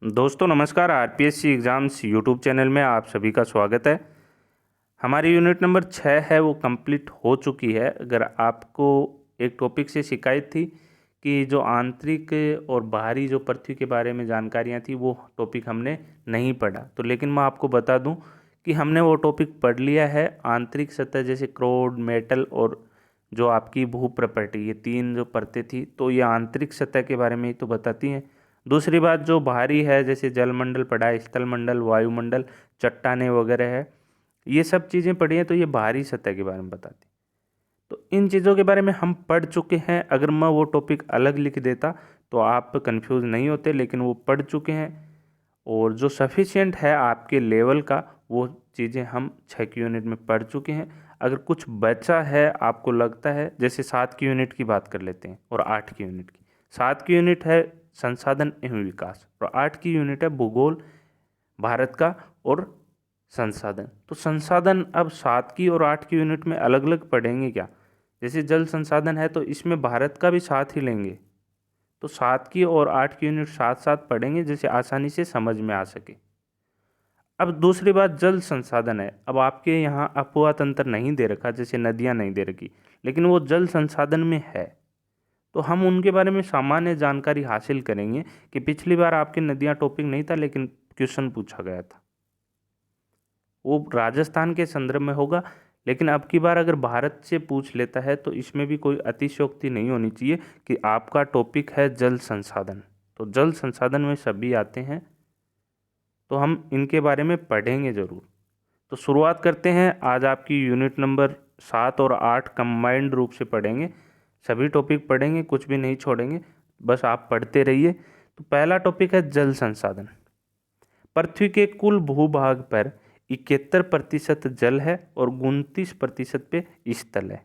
दोस्तों नमस्कार। RPSC exams YouTube channel में आप सभी का स्वागत है। हमारी यूनिट नंबर 6 है वो कंप्लीट हो चुकी है। अगर आपको एक टॉपिक से शिकायत थी कि जो आंतरिक और बाहरी जो पृथ्वी के बारे में जानकारियाँ थी वो टॉपिक हमने नहीं पढ़ा, तो लेकिन मैं आपको बता दूं कि हमने वो टॉपिक पढ़ लिया है। आंतरिक सतह जैसे क्रोड, मेटल और जो आपकी भू प्रॉपर्टी, ये तीन जो परतें थी तो ये आंतरिक सतह के बारे में ही तो बताती हैं। दूसरी बात जो बाहरी है जैसे जलमंडल पढ़ा है, स्थलमंडल, वायुमंडल, चट्टानें वगैरह है, ये सब चीज़ें पढ़ी हैं तो ये बाहरी सतह के बारे में बताती। तो इन चीज़ों के बारे में हम पढ़ चुके हैं। अगर मैं वो टॉपिक अलग लिख देता तो आप कंफ्यूज नहीं होते, लेकिन वो पढ़ चुके हैं और जो सफिशिएंट है आपके लेवल का वो चीज़ें हम 6 की यूनिट में पढ़ चुके हैं। अगर कुछ बचा है आपको लगता है, जैसे 7 की यूनिट की बात कर लेते हैं और 8 की यूनिट की। 7 की यूनिट है संसाधन एवं विकास और 8 की यूनिट है भूगोल भारत का और संसाधन। तो संसाधन अब 7 की और 8 की यूनिट में अलग अलग पढ़ेंगे क्या? जैसे जल संसाधन है तो इसमें भारत का भी साथ ही लेंगे, तो 7 की और 8 की यूनिट साथ साथ पढ़ेंगे जैसे आसानी से समझ में आ सके। अब दूसरी बात जल संसाधन है। अब आपके यहाँ अफवाह तंत्र नहीं दे रखा, जैसे नदियाँ नहीं दे रखी, लेकिन वो जल संसाधन में है, तो हम उनके बारे में सामान्य जानकारी हासिल करेंगे कि पिछली बार आपकी नदियाँ टॉपिक नहीं था लेकिन क्वेश्चन पूछा गया था, वो राजस्थान के संदर्भ में होगा। लेकिन अब की बार अगर भारत से पूछ लेता है तो इसमें भी कोई अतिशयोक्ति नहीं होनी चाहिए कि आपका टॉपिक है जल संसाधन, तो जल संसाधन में सभी आते हैं, तो हम इनके बारे में पढ़ेंगे ज़रूर। तो शुरुआत करते हैं। आज आपकी यूनिट नंबर 7 और 8 कंबाइंड रूप से पढ़ेंगे, सभी टॉपिक पढ़ेंगे, कुछ भी नहीं छोड़ेंगे, बस आप पढ़ते रहिए। तो पहला टॉपिक है जल संसाधन। पृथ्वी के कुल भूभाग पर 71% जल है और 29% पे स्थल है।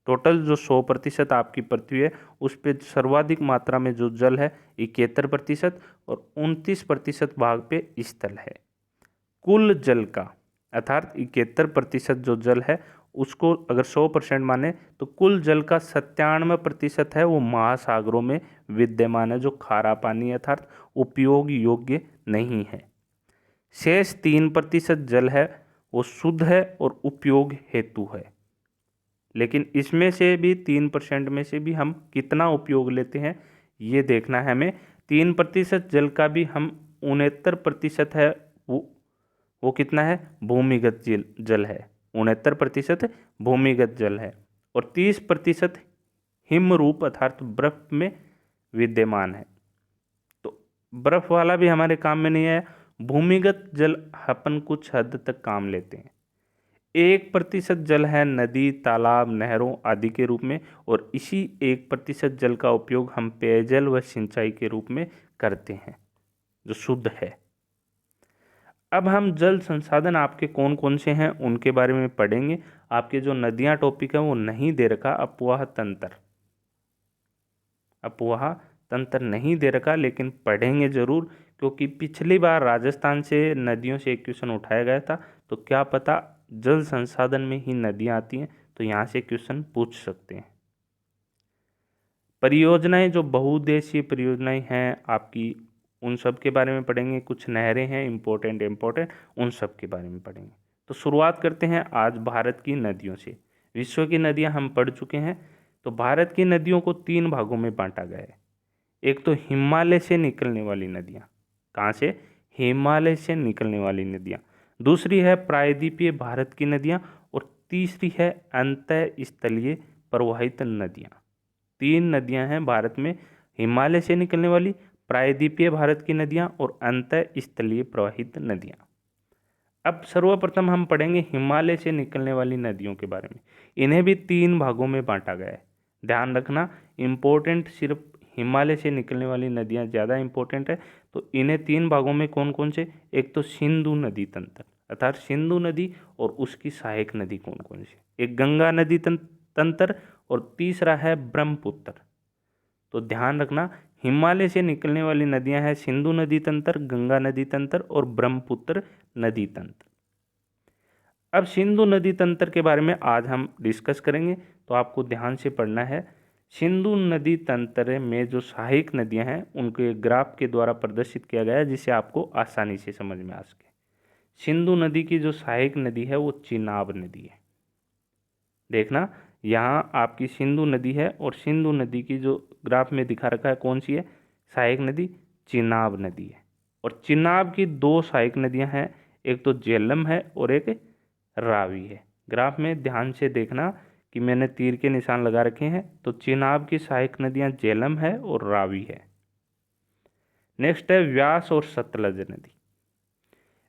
टोटल जो 100% आपकी पृथ्वी है उस पर सर्वाधिक मात्रा में जो जल है 71% और 29% भाग पे स्थल है। कुल जल का अर्थात 71% जो जल है उसको अगर 100% माने तो कुल जल का 97% है वो महासागरों में विद्यमान है, जो खारा पानी अर्थात उपयोग योग्य नहीं है। शेष 3% जल है वो शुद्ध है और उपयोग हेतु है। लेकिन इसमें से भी 3% में से भी हम कितना उपयोग लेते हैं ये देखना है हमें। 3% जल का भी हम 69% है वो कितना है? भूमिगत जल है। 69% भूमिगत जल है और 30% हिम रूप अर्थात बर्फ में विद्यमान है। तो बर्फ वाला भी हमारे काम में नहीं है। भूमिगत जल अपन कुछ हद तक काम लेते हैं। 1% जल है नदी, तालाब, नहरों आदि के रूप में, और इसी 1% जल का उपयोग हम पेयजल व सिंचाई के रूप में करते हैं जो शुद्ध है। अब हम जल संसाधन आपके कौन कौन से हैं उनके बारे में पढ़ेंगे। आपके जो नदियां टॉपिक है वो नहीं दे रखा, अफवाह तंत्र, अफवाह तंत्र नहीं दे रखा, लेकिन पढ़ेंगे जरूर, क्योंकि पिछली बार राजस्थान से नदियों से एक क्वेश्चन उठाया गया था, तो क्या पता जल संसाधन में ही नदियां आती हैं तो यहाँ से क्वेश्चन पूछ सकते हैं। परियोजनाएं जो बहुउद्देशीय परियोजनाएं हैं आपकी, उन सब के बारे में पढ़ेंगे। कुछ नहरें हैं इम्पोर्टेंट इम्पोर्टेंट, उन सब के बारे में पढ़ेंगे। तो शुरुआत करते हैं आज भारत की नदियों से। विश्व की नदियां हम पढ़ चुके हैं, तो भारत की नदियों को 3 भागों में बांटा गया है। एक तो हिमालय से निकलने वाली नदियां, कहाँ से? हिमालय से निकलने वाली नदियां। दूसरी है प्रायद्वीपीय भारत की नदियां और तीसरी है अंतः स्थलीय प्रवाहित नदियां। 3 नदियां हैं भारत में, हिमालय से निकलने वाली, प्रायद्वीपीय भारत की नदियां और अंतः स्थलीय प्रवाहित नदियां। अब सर्वप्रथम हम पढ़ेंगे हिमालय से निकलने वाली नदियों के बारे में। इन्हें भी 3 भागों में बांटा गया है। ध्यान रखना, इम्पोर्टेंट सिर्फ हिमालय से निकलने वाली नदियां ज़्यादा इंपॉर्टेंट है। तो इन्हें 3 भागों में कौन कौन से? एक तो सिंधु नदी तंत्र अर्थात सिंधु नदी और उसकी सहायक नदी कौन कौन सी? एक गंगा नदी तंत्र और तीसरा है ब्रह्मपुत्र। तो ध्यान रखना, हिमालय से निकलने वाली नदियां हैं सिंधु नदी तंत्र, गंगा नदी तंत्र और ब्रह्मपुत्र नदी तंत्र। अब सिंधु नदी तंत्र के बारे में आज हम डिस्कस करेंगे, तो आपको ध्यान से पढ़ना है। सिंधु नदी तंत्र में जो सहायक नदियां हैं उनको एक ग्राफ के द्वारा प्रदर्शित किया गया है जिससे आपको आसानी से समझ में आ सके। सिंधु नदी की जो सहायक नदी है वो चिनाब नदी है। देखना, यहाँ आपकी सिंधु नदी है और सिंधु नदी की जो ग्राफ में दिखा रखा है कौन सी है सहायक नदी, चिनाब नदी है। और चिनाब की दो सहायक नदियां हैं, एक तो झेलम है और एक रावी है। ग्राफ में ध्यान से देखना कि मैंने तीर के निशान लगा रखे हैं, तो चिनाब की सहायक नदियां झेलम है और रावी है। नेक्स्ट है व्यास और सतलज नदी।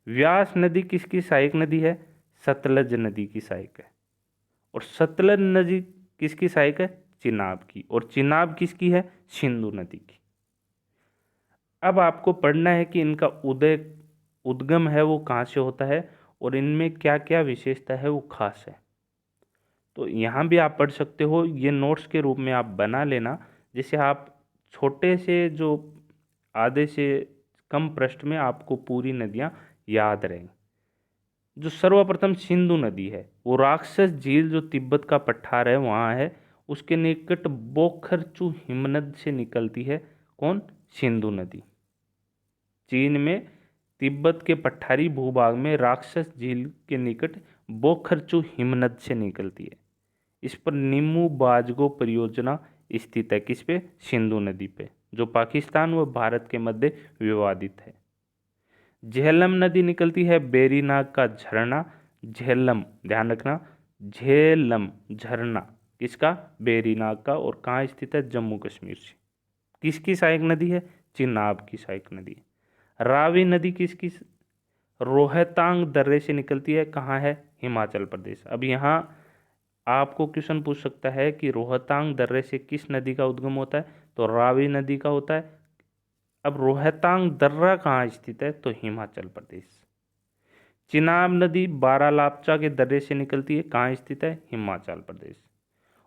व्यास नदी किसकी सहायक नदी है, सतलज नदी की सहायक है। और सतलज नदी किसकी सहायक है, चिनाब की। और चिनाब किसकी है, सिंधु नदी की। अब आपको पढ़ना है कि इनका उद्गम है वो कहाँ से होता है और इनमें क्या क्या विशेषता है वो खास है। तो यहाँ भी आप पढ़ सकते हो, ये नोट्स के रूप में आप बना लेना, जिससे आप छोटे से जो आधे से कम पृष्ठ में आपको पूरी नदियाँ याद रहेंगी। जो सर्वप्रथम सिंधु नदी है वो राक्षस झील जो तिब्बत का पठार है वहाँ है, उसके निकट बोखरचू हिमनद से निकलती है। कौन, सिंधु नदी। चीन में तिब्बत के पठारी भूभाग में राक्षस झील के निकट बोखरचू हिमनद से निकलती है। इस पर निम्मू बाजगो परियोजना स्थित है। किस पे, सिंधु नदी पे, जो पाकिस्तान व भारत के मध्य विवादित है। झेलम नदी निकलती है बेरीनाग का झरना, झेलम, ध्यान रखना, झेलम झरना किसका, बेरीनाग का, और कहाँ स्थित है, जम्मू कश्मीर से। किसकी सहायक नदी है, चिनाब की सहायक नदी है। रावी नदी किसकी, रोहतांग दर्रे से निकलती है, कहाँ है, हिमाचल प्रदेश। अब यहाँ आपको क्वेश्चन पूछ सकता है कि रोहतांग दर्रे से किस नदी का उद्गम होता है, तो रावी नदी का होता है। अब रोहतांग दर्रा कहाँ स्थित है, तो हिमाचल प्रदेश। चिनाब नदी बारालापचा के दर्रे से निकलती है, कहाँ स्थित है, हिमाचल प्रदेश।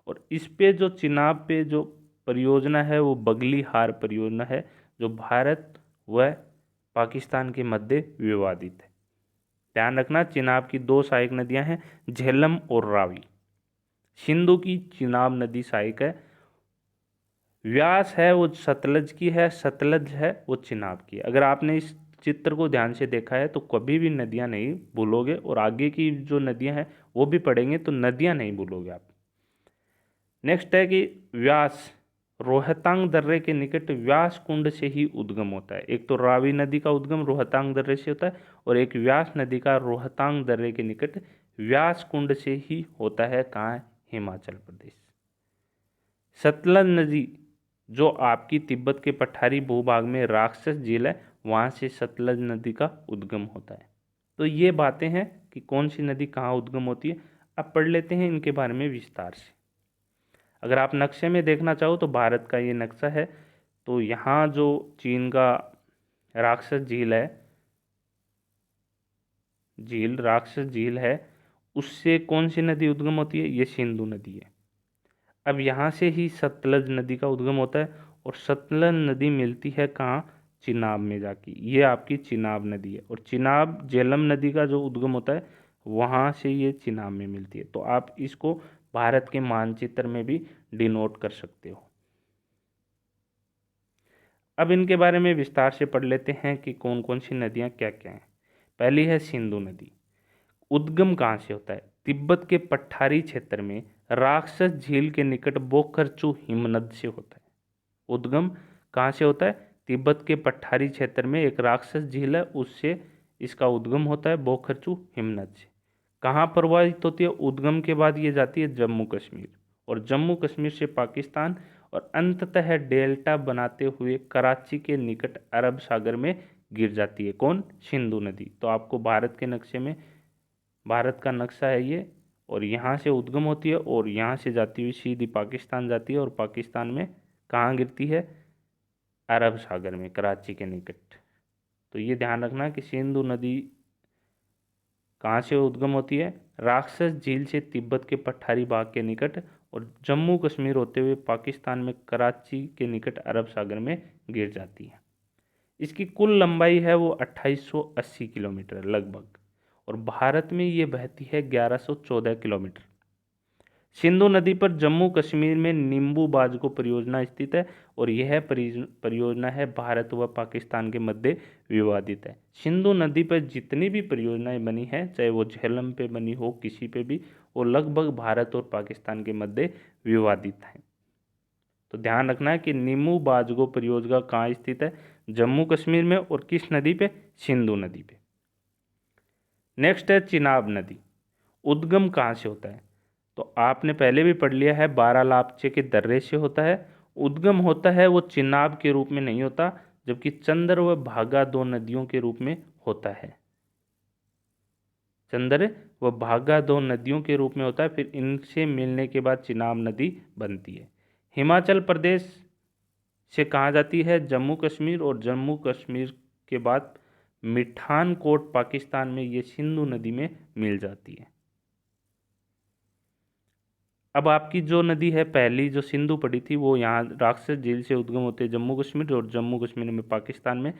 और इस पे जो चिनाब पे जो परियोजना है वो बगली हार परियोजना है, जो भारत व पाकिस्तान के मध्य विवादित है। ध्यान रखना, चिनाब की दो सहायक नदियां हैं, झेलम और रावी। सिंधु की चिनाब नदी सहायक है। व्यास है वो सतलज की है, सतलज है वो चिनाब की है। अगर आपने इस चित्र को ध्यान से देखा है तो कभी भी नदियां नहीं भूलोगे, और आगे की जो नदियां हैं वो भी पढ़ेंगे तो नदियां नहीं भूलोगे आप। नेक्स्ट है कि व्यास रोहतांग दर्रे के निकट व्यास कुंड से ही उद्गम होता है। एक तो रावी नदी का उद्गम रोहतांग दर्रे से होता है, और एक व्यास नदी का रोहतांग दर्रे के निकट व्यास कुंड से ही होता है, कहाँ है, हिमाचल प्रदेश। सतलज नदी जो आपकी तिब्बत के पठारी भूभाग में राक्षस झील है, वहाँ से सतलज नदी का उद्गम होता है। तो ये बातें हैं कि कौन सी नदी कहाँ उद्गम होती है। अब पढ़ लेते हैं इनके बारे में विस्तार से। अगर आप नक्शे में देखना चाहो तो भारत का ये नक्शा है, तो यहाँ जो चीन का राक्षस झील है, राक्षस झील है, उससे कौन सी नदी उद्गम होती है, ये सिंधु नदी है। अब यहाँ से ही सतलज नदी का उद्गम होता है, और सतलज नदी मिलती है कहाँ, चिनाब में जाके। ये आपकी चिनाब नदी है, और चिनाब झेलम नदी का जो उद्गम होता है वहाँ से ये चिनाब में मिलती है। तो आप इसको भारत के मानचित्र में भी डिनोट कर सकते हो। अब इनके बारे में विस्तार से पढ़ लेते हैं कि कौन कौन सी नदियाँ क्या क्या हैं। पहली है सिंधु नदी। उद्गम कहाँ से होता है, तिब्बत के पठारी क्षेत्र में राक्षस झील के निकट बोखरचू हिमनद से होता है। उद्गम कहाँ से होता है, तिब्बत के पठारी क्षेत्र में एक राक्षस झील है, उससे इसका उद्गम होता है बोखरचू हिमनद से। कहाँ प्रवाहित होती है, उद्गम के बाद ये जाती है जम्मू कश्मीर, और जम्मू कश्मीर से पाकिस्तान, और अंततः डेल्टा बनाते हुए कराची के निकट अरब सागर में गिर जाती है। कौन, सिंधु नदी। तो आपको भारत के नक्शे में, भारत का नक्शा है ये, और यहाँ से उद्गम होती है और यहाँ से जाती हुई सीधी पाकिस्तान जाती है, और पाकिस्तान में कहाँ गिरती है, अरब सागर में, कराची के निकट। तो ये ध्यान रखना कि सिंधु नदी कहाँ से उद्गम होती है, राक्षस झील से तिब्बत के पठारी भाग के निकट, और जम्मू कश्मीर होते हुए पाकिस्तान में कराची के निकट अरब सागर में गिर जाती है। इसकी कुल लंबाई है वो 2880 किलोमीटर लगभग, और भारत में ये बहती है 1114 किलोमीटर। सिंधु नदी पर जम्मू कश्मीर में नींबू बाजगो परियोजना स्थित है और यह परियोजना है भारत व पाकिस्तान के मध्य विवादित है। सिंधु नदी पर जितनी भी परियोजनाएं बनी हैं, चाहे वो झेलम पे बनी हो, किसी पे भी, वो लगभग भारत और पाकिस्तान के मध्य विवादित हैं। तो ध्यान रखना है कि नींबू बाजगो परियोजना कहाँ स्थित है, जम्मू कश्मीर में, और किस नदी पे, सिंधु नदी पे। नेक्स्ट है चिनाब नदी, उद्गम कहाँ से होता है? तो आपने पहले भी पढ़ लिया है, बारालापचे के दर्रे से होता है। उद्गम होता है वो चिनाब के रूप में नहीं होता, जबकि चंदर व भागा दो नदियों के रूप में होता है। चंदर व भागा दो नदियों के रूप में होता है, फिर इनसे मिलने के बाद चिनाब नदी बनती है। हिमाचल प्रदेश से कहाँ जाती है? जम्मू कश्मीर, और जम्मू कश्मीर के बाद मिठानकोट पाकिस्तान में ये सिंधु नदी में मिल जाती है। अब आपकी जो नदी है पहली जो सिंधु पड़ी थी, वो यहाँ राक्षस झील से उद्गम होते जम्मू कश्मीर, और जम्मू कश्मीर में पाकिस्तान में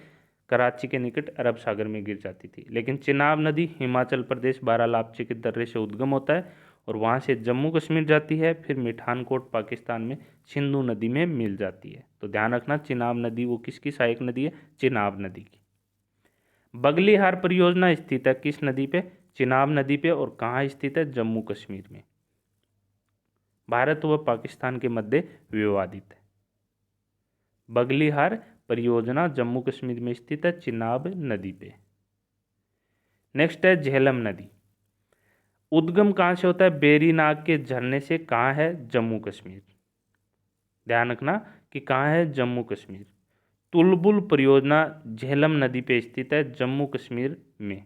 कराची के निकट अरब सागर में गिर जाती थी। लेकिन चिनाब नदी हिमाचल प्रदेश बारालापचे के दर्रे से उद्गम होता है और वहाँ से जम्मू कश्मीर जाती है, फिर मिठानकोट पाकिस्तान में सिंधु नदी में मिल जाती है। तो ध्यान रखना, चिनाब नदी वो किसकी सहायक नदी है? चिनाब नदी की। बगलीहार परियोजना स्थित है किस नदी पे? चिनाब नदी पे। और कहाँ स्थित है? जम्मू कश्मीर में, भारत व पाकिस्तान के मध्य विवादित है। बगलीहार परियोजना जम्मू कश्मीर में स्थित है, चिनाब नदी पे। नेक्स्ट है झेलम नदी, उद्गम कहाँ से होता है? बेरीनाग के झरने से। कहाँ है? जम्मू कश्मीर। ध्यान रखना कि कहाँ है? जम्मू कश्मीर। तुलबुल परियोजना झेलम नदी पे स्थित है, जम्मू कश्मीर में।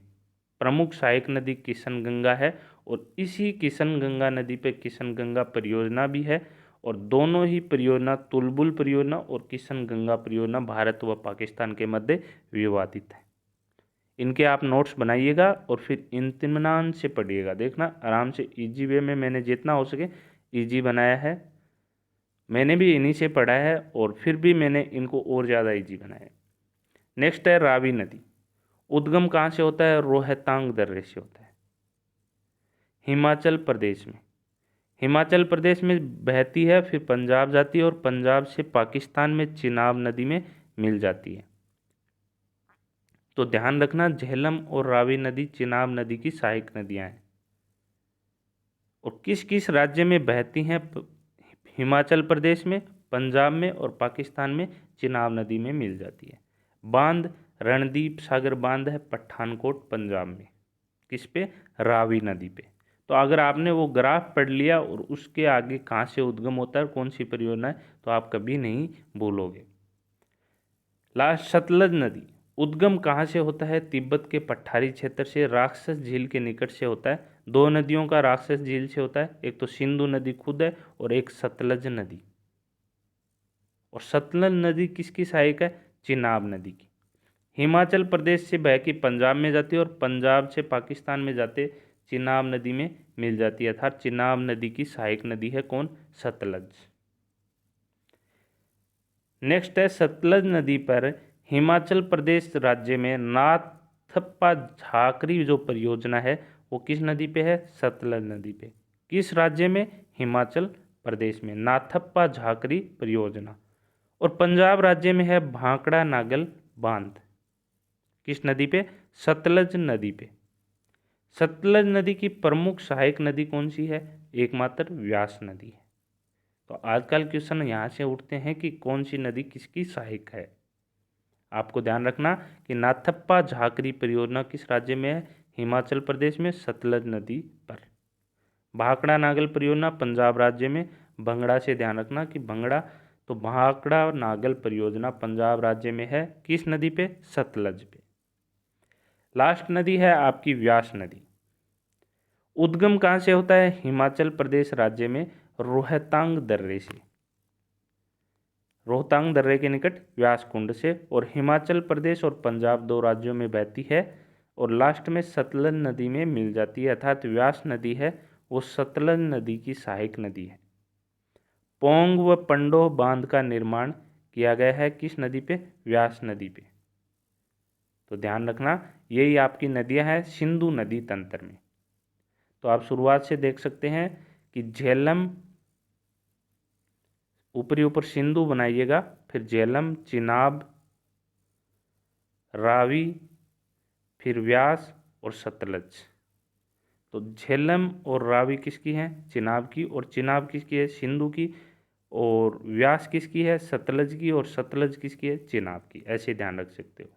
प्रमुख सहायक नदी किशन गंगा है, और इसी किशन गंगा नदी पे किशन गंगा परियोजना भी है, और दोनों ही परियोजना, तुलबुल परियोजना और किशन गंगा परियोजना, भारत व पाकिस्तान के मध्य विवादित है। इनके आप नोट्स बनाइएगा और फिर इत्मीनान से पढ़िएगा। देखना आराम से, इजी वे में मैंने जितना हो सके इजी बनाया है। मैंने भी इन्हीं से पढ़ा है और फिर भी मैंने इनको और ज़्यादा इजी बनाया है। नेक्स्ट है रावी नदी, उद्गम कहाँ से होता है? रोहतांग दर्रे से होता है, हिमाचल प्रदेश में। हिमाचल प्रदेश में बहती है, फिर पंजाब जाती है, और पंजाब से पाकिस्तान में चिनाब नदी में मिल जाती है। तो ध्यान रखना, झेलम और रावी नदी चिनाब नदी की सहायक नदियां हैं। और किस किस राज्य में बहती हैं? हिमाचल प्रदेश में, पंजाब में, और पाकिस्तान में चिनाब नदी में मिल जाती है। बांध रणदीप सागर बांध है पठानकोट पंजाब में, किस पे? रावी नदी पे। तो अगर आपने वो ग्राफ पढ़ लिया और उसके आगे कहाँ से उद्गम होता है, कौन सी परियोजना है, तो आप कभी नहीं भूलोगे। लास्ट, सतलज नदी, उद्गम कहाँ से होता है? तिब्बत के पठारी क्षेत्र से, राक्षस झील के निकट से होता है। दो नदियों का राक्षस झील से होता है, एक तो सिंधु नदी खुद है और एक सतलज नदी। और सतलज नदी किसकी सहायक है? चिनाब नदी की। हिमाचल प्रदेश से बह के पंजाब में जाती है और पंजाब से पाकिस्तान में जाते चिनाब नदी में मिल जाती है, अर्थात चिनाब नदी की सहायक नदी है कौन? सतलज। नेक्स्ट है, सतलज नदी पर हिमाचल प्रदेश राज्य में नाथप्पा झाकरी जो परियोजना है वो किस नदी पे है? सतलज नदी पे। किस राज्य में? हिमाचल प्रदेश में, नाथप्पा झाकरी परियोजना। और पंजाब राज्य में है भांकड़ा नागल बांध, किस नदी पे? सतलज नदी पे। सतलज नदी की प्रमुख सहायक नदी कौन सी है? एकमात्र व्यास नदी है। तो आजकल क्वेश्चन यहाँ से उठते हैं कि कौन सी नदी किसकी सहायक है। आपको ध्यान रखना कि नाथप्पा झाकरी परियोजना किस राज्य में है? हिमाचल प्रदेश में, सतलज नदी पर। भाखड़ा नागल परियोजना पंजाब राज्य में। भंगड़ा से ध्यान रखना कि भंगड़ा, तो भाखड़ा नागल परियोजना पंजाब राज्य में है, किस नदी पे? सतलज पे। लास्ट नदी है आपकी व्यास नदी, उद्गम कहाँ से होता है? हिमाचल प्रदेश राज्य में रोहतांग दर्रे से, रोहतांग दर्रे के निकट व्यास कुंड से। और हिमाचल प्रदेश और पंजाब दो राज्यों में बहती है और लास्ट में सतलज नदी में मिल जाती है, अर्थात व्यास नदी है वो सतलज नदी की सहायक नदी है। पोंग व पंडोह बांध का निर्माण किया गया है किस नदी पे? व्यास नदी पे। तो ध्यान रखना, यही आपकी नदियां हैं सिंधु नदी तंत्र में। तो आप शुरुआत से देख सकते हैं कि झेलम, ऊपरी ऊपर सिंधु बनाइएगा, फिर झेलम, चिनाब, रावी, फिर व्यास और सतलज। तो झेलम और रावी किसकी है? चिनाब की। और चिनाब किसकी है? सिंधु की। और व्यास किसकी है? सतलज की। और सतलज किसकी है? चिनाब की। ऐसे ध्यान रख सकते हो।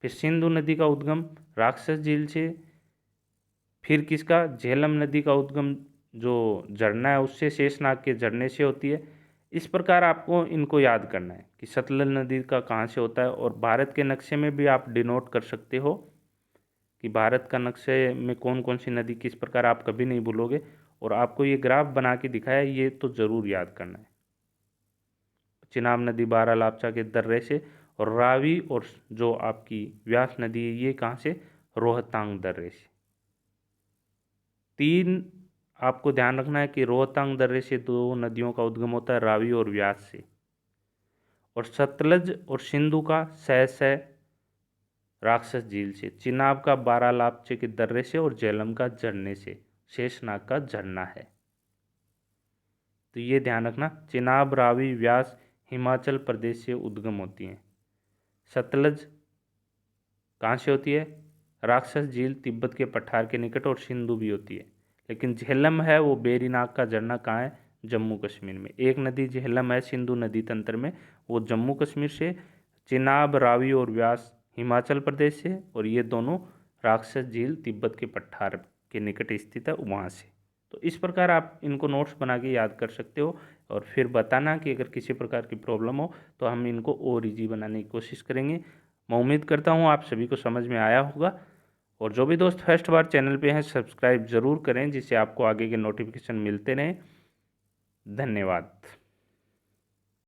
फिर सिंधु नदी का उद्गम राक्षस झील से, फिर किसका? झेलम नदी का उद्गम जो झरना है उससे, शेषनाग के झरने से होती है। इस प्रकार आपको इनको याद करना है कि सतलज नदी का कहाँ से होता है। और भारत के नक्शे में भी आप डिनोट कर सकते हो कि भारत का नक्शे में कौन कौन सी नदी किस प्रकार, आप कभी नहीं भूलोगे। और आपको ये ग्राफ बना के दिखाया, ये तो ज़रूर याद करना है। चिनाब नदी बारालापचा के दर्रे से, और रावी और जो आपकी व्यास नदी है ये कहाँ से? रोहतांग दर्रे से। तीन आपको ध्यान रखना है कि रोहतांग दर्रे से दो नदियों का उद्गम होता है, रावी और व्यास से। और सतलज और सिंधु का सह राक्षस झील से, चिनाब का बारालापचे के दर्रे से, और झेलम का झरने से, शेषनाग का झरना है। तो ये ध्यान रखना, चिनाब, रावी, व्यास हिमाचल प्रदेश से उद्गम होती हैं। सतलज कहाँ से होती है? राक्षस झील तिब्बत के पठार के निकट, और सिंधु भी होती है। लेकिन झेलम है वो बेरीनाग का झरना कहाँ है? जम्मू कश्मीर में। एक नदी झेलम है सिंधु नदी तंत्र में, वो जम्मू कश्मीर से। चिनाब, रावी और व्यास हिमाचल प्रदेश से, और ये दोनों राक्षस झील तिब्बत के पठार के निकट स्थित है, वहाँ से। तो इस प्रकार आप इनको नोट्स बना के याद कर सकते हो, और फिर बताना कि अगर किसी प्रकार की प्रॉब्लम हो तो हम इनको और ईजी बनाने की कोशिश करेंगे। मैं उम्मीद करता हूँ आप सभी को समझ में आया होगा। और जो भी दोस्त फर्स्ट बार चैनल पे हैं, सब्सक्राइब ज़रूर करें, जिससे आपको आगे के नोटिफिकेशन मिलते रहें। धन्यवाद।